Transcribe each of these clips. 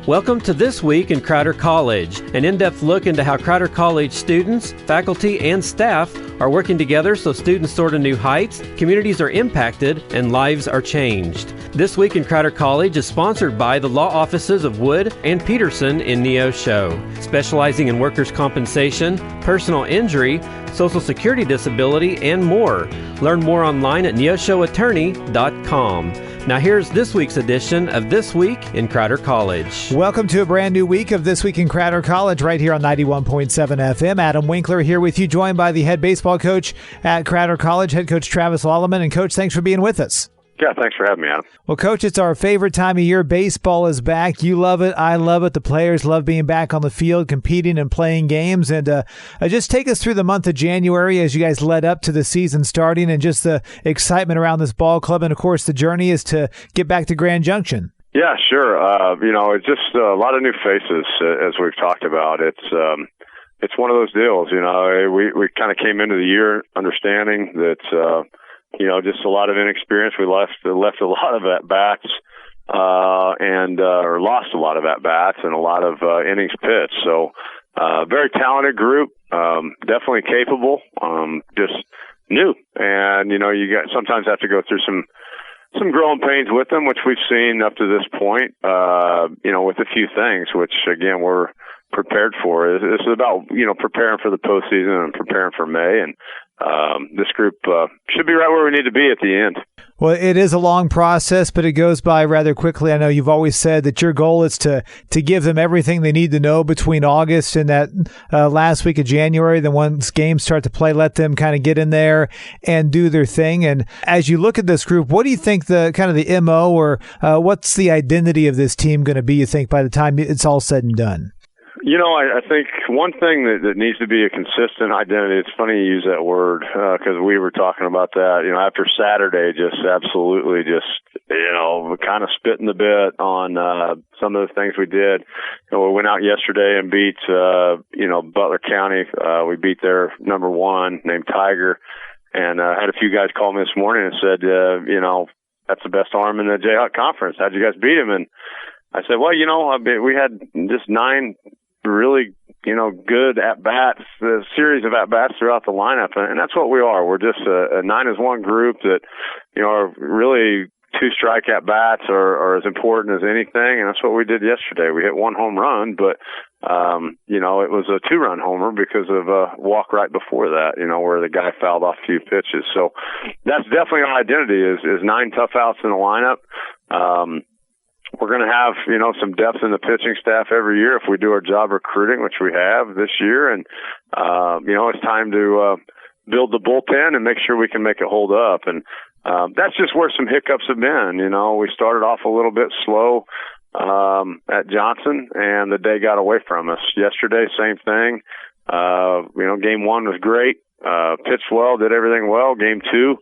Welcome to This Week in Crowder College, an in-depth look into how Crowder College students, faculty, and staff are working together so students soar to new heights, communities are impacted, and lives are changed. This Week in Crowder College is sponsored by the law offices of Wood and Peterson in Neosho, specializing in workers' compensation, personal injury, Social Security disability, and more. Learn more online at neoshoattorney.com. Now here's this week's edition of This Week in Crowder College. Welcome to a brand new week of This Week in Crowder College right here on 91.7 FM. Adam Winkler here with you, joined by the head baseball coach at Crowder College, Head Coach Travis Lallemand. And Coach, thanks for being with us. Yeah, thanks for having me, Adam. Well, Coach, it's our favorite time of year. Baseball is back. You love it. I love it. The players love being back on the field, competing and playing games. And just take us through the month of January as you guys led up to the season starting and just the excitement around this ball club. And, of course, the journey is to get back to Grand Junction. Yeah, sure. It's just a lot of new faces, as we've talked about. It's one of those deals. We kind of came into the year understanding that just a lot of inexperience. We left a lot of at-bats or lost a lot of at-bats and a lot of innings pitched. So very talented group, definitely capable, just new. And, you sometimes have to go through some growing pains with them, which we've seen up to this point, with a few things, which, again, we're prepared for. This is about, preparing for the postseason and preparing for May. And this group should be right where we need to be at the end. Well, it is a long process, but it goes by rather quickly. I know you've always said that your goal is to give them everything they need to know between August and that last week of January. Then once games start to play, let them kind of get in there and do their thing. And as you look at this group, what do you think the MO or what's the identity of this team going to be, you think, by the time it's all said and done? I think one thing that needs to be a consistent identity, it's funny you use that word because we were talking about that, after Saturday, just absolutely kind of spitting the bit on some of the things we did. We went out yesterday and beat, Butler County. We beat their number one named Tiger, and I had a few guys call me this morning and said, that's the best arm in the Jayhawk Conference. How'd you guys beat him? And I said, well, we had just 9 really, good at-bats, a series of at-bats throughout the lineup. And that's what we are. We're just a 9-as-1 group that, are really 2 strike at-bats are as important as anything. And that's what we did yesterday. We hit 1 home run, but, it was a 2-run homer because of a walk right before that, where the guy fouled off a few pitches. So that's definitely our identity is 9 tough outs in the lineup. We're going to have, some depth in the pitching staff every year if we do our job recruiting, which we have this year. And, it's time to build the bullpen and make sure we can make it hold up. And that's just where some hiccups have been. We started off a little bit slow at Johnson, and the day got away from us. Yesterday, same thing. Game 1 was great. Pitched well, did everything well. Game 2.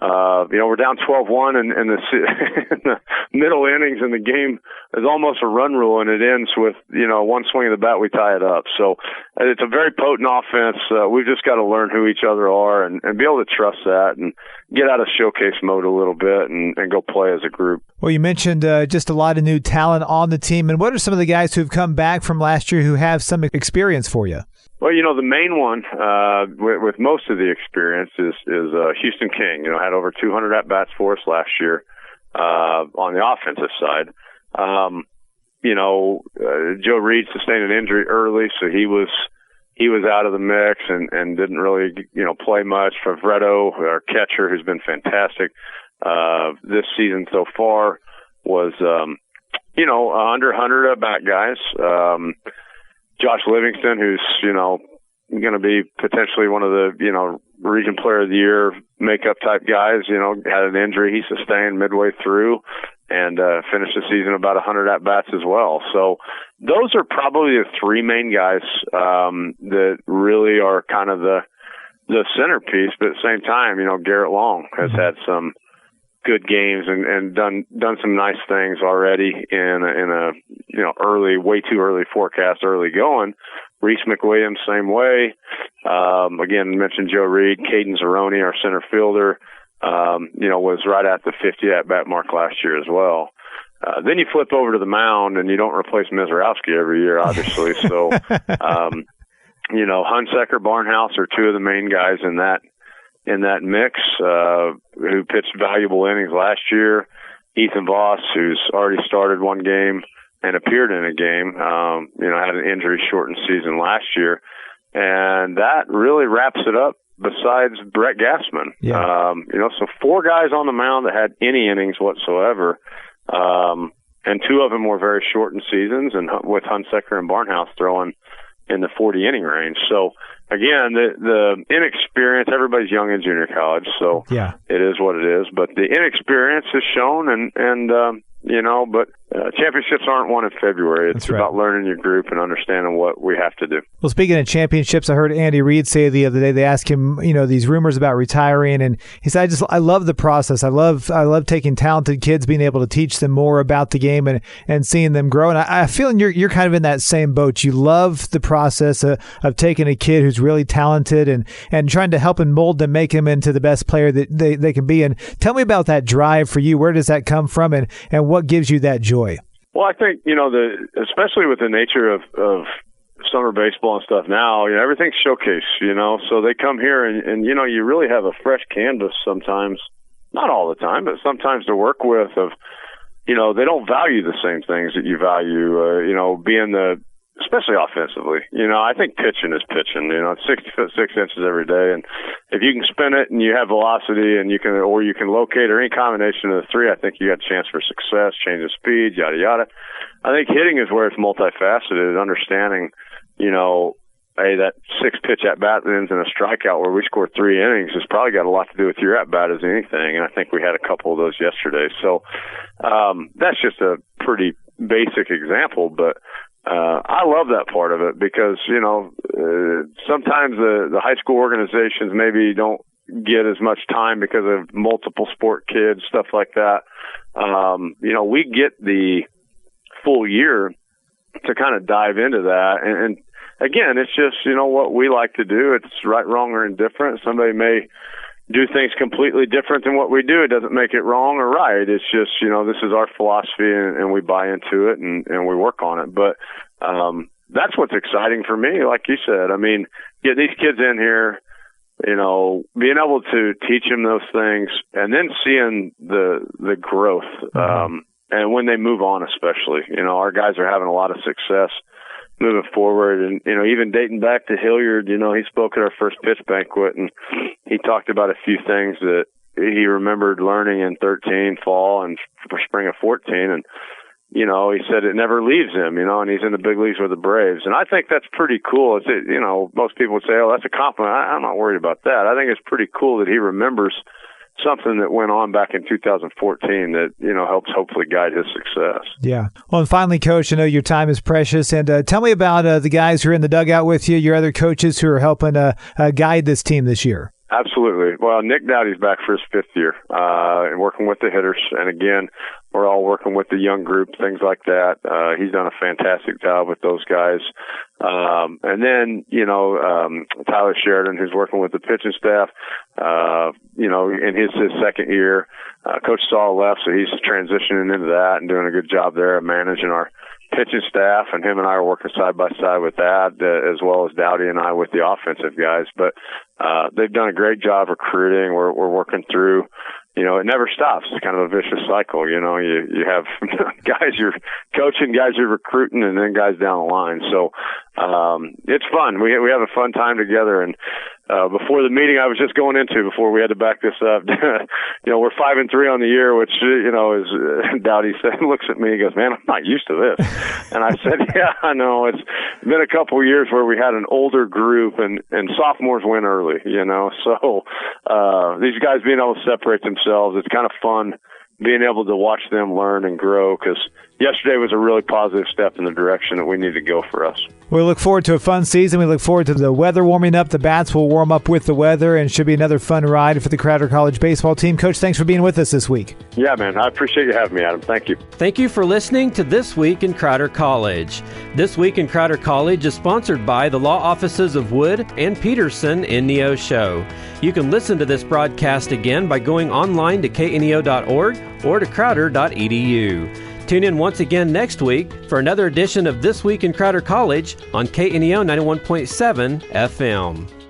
We're down 12-1 in the middle innings, and the game is almost a run rule, and it ends with, one swing of the bat, we tie it up. So it's a very potent offense. We've just got to learn who each other are and be able to trust that and get out of showcase mode a little bit and go play as a group. Well, you mentioned just a lot of new talent on the team. And what are some of the guys who've come back from last year who have some experience for you? Well, the main one with most of the experience is Houston King. Had over 200 at-bats for us last year on the offensive side. Joe Reed sustained an injury early, so he was out of the mix and didn't really play much. Favretto, our catcher, who's been fantastic this season so far, was under 100 at-bat guys. Josh Livingston, who's, going to be potentially one of the, region player of the year makeup type guys, had an injury he sustained midway through and finished the season about 100 at-bats as well. So those are probably the 3 main guys that really are kind of the centerpiece. But at the same time, Garrett Long has had some good games and done some nice things already in a early, way too early forecast, early going. Reese McWilliams, same way. Again, mentioned Joe Reed, Caden Zeroni, our center fielder, was right at the 50 at bat mark last year as well. Then you flip over to the mound, and you don't replace Mizorowski every year, obviously. So, Hunsaker, Barnhouse are two of the main guys in that mix who pitched valuable innings last year. Ethan Voss, who's already started one game and appeared in a game, had an injury-shortened season last year. And that really wraps it up besides Brett Gassman. Yeah. So 4 guys on the mound that had any innings whatsoever. And 2 of them were very shortened seasons, and with Hunsaker and Barnhouse throwing in the 40-inning range. So, again, the inexperience, everybody's young in junior college, so yeah, it is what it is. But the inexperience is shown, but championships aren't won in February. It's about learning your group and understanding what we have to do. Well, speaking of championships, I heard Andy Reid say the other day, they asked him, these rumors about retiring, and he said, I love the process. I love taking talented kids, being able to teach them more about the game and seeing them grow. And I feel you're kind of in that same boat. You love the process of taking a kid who's really talented and trying to help and mold them, make him into the best player that they can be. And tell me about that drive for you. Where does that come from, and what gives you that joy? Well, I think, especially with the nature of summer baseball and stuff now, everything's showcase, so they come here and you really have a fresh canvas sometimes, not all the time, but sometimes to work with of, they don't value the same things that you value, being especially offensively. I think pitching is pitching. It's 60 foot 6 inches every day, and if you can spin it and you have velocity and you can locate, or any combination of the 3, I think you got a chance for success, change of speed, yada yada. I think hitting is where it's multifaceted. Understanding, that 6 pitch at bat that ends in a strikeout where we score 3 innings has probably got a lot to do with your at bat as anything, and I think we had a couple of those yesterday. So that's just a pretty basic example, but I love that part of it because, sometimes the high school organizations maybe don't get as much time because of multiple sport kids, stuff like that. We get the full year to kind of dive into that. And again, it's just, what we like to do. It's right, wrong, or indifferent. Somebody may do things completely different than what we do. It doesn't make it wrong or right. It's just, this is our philosophy and we buy into it and we work on it. But that's what's exciting for me. Like you said, I mean, get these kids in here, being able to teach them those things and then seeing the growth. And when they move on, especially, our guys are having a lot of success moving forward. And, even dating back to Hilliard, he spoke at our first pitch banquet and he talked about a few things that he remembered learning in 13 fall and spring of 14. And, he said it never leaves him, and he's in the big leagues with the Braves. And I think that's pretty cool. It's, most people would say, oh, that's a compliment. I'm not worried about that. I think it's pretty cool that he remembers something that went on back in 2014 that, helps hopefully guide his success. Yeah. Well, and finally, Coach, I know your time is precious. And tell me about the guys who are in the dugout with you, your other coaches who are helping guide this team this year. Absolutely. Well, Nick Dowdy's back for his 5th year and working with the hitters. And again, we're all working with the young group, things like that. He's done a fantastic job with those guys. And then, Tyler Sheridan, who's working with the pitching staff, in his 2nd year. Coach Saul left, so he's transitioning into that and doing a good job there of managing our pitching staff, and him and I are working side by side with that, as well as Dowdy and I with the offensive guys. But they've done a great job recruiting. We're working through. It never stops. It's kind of a vicious cycle. You have guys you're coaching, guys you're recruiting, and then guys down the line. So it's fun. We have a fun time together. And before the meeting I was just going into, before we had to back this up, we're 5-3 on the year, which is Dowdy said, looks at me, he goes, man, I'm not used to this. And I said, yeah, I know. It's been a couple of years where we had an older group and sophomores win early. So these guys being able to separate themselves, it's kind of fun being able to watch them learn and grow, because yesterday was a really positive step in the direction that we need to go for us. We look forward to a fun season. We look forward to the weather warming up. The bats will warm up with the weather, and should be another fun ride for the Crowder College baseball team. Coach, thanks for being with us this week. Yeah, man. I appreciate you having me, Adam. Thank you. Thank you for listening to This Week in Crowder College. This Week in Crowder College is sponsored by the law offices of Wood and Peterson in Neosho. You can listen to this broadcast again by going online to kneo.org or to crowder.edu. Tune in once again next week for another edition of This Week in Crowder College on KNEO 91.7 FM.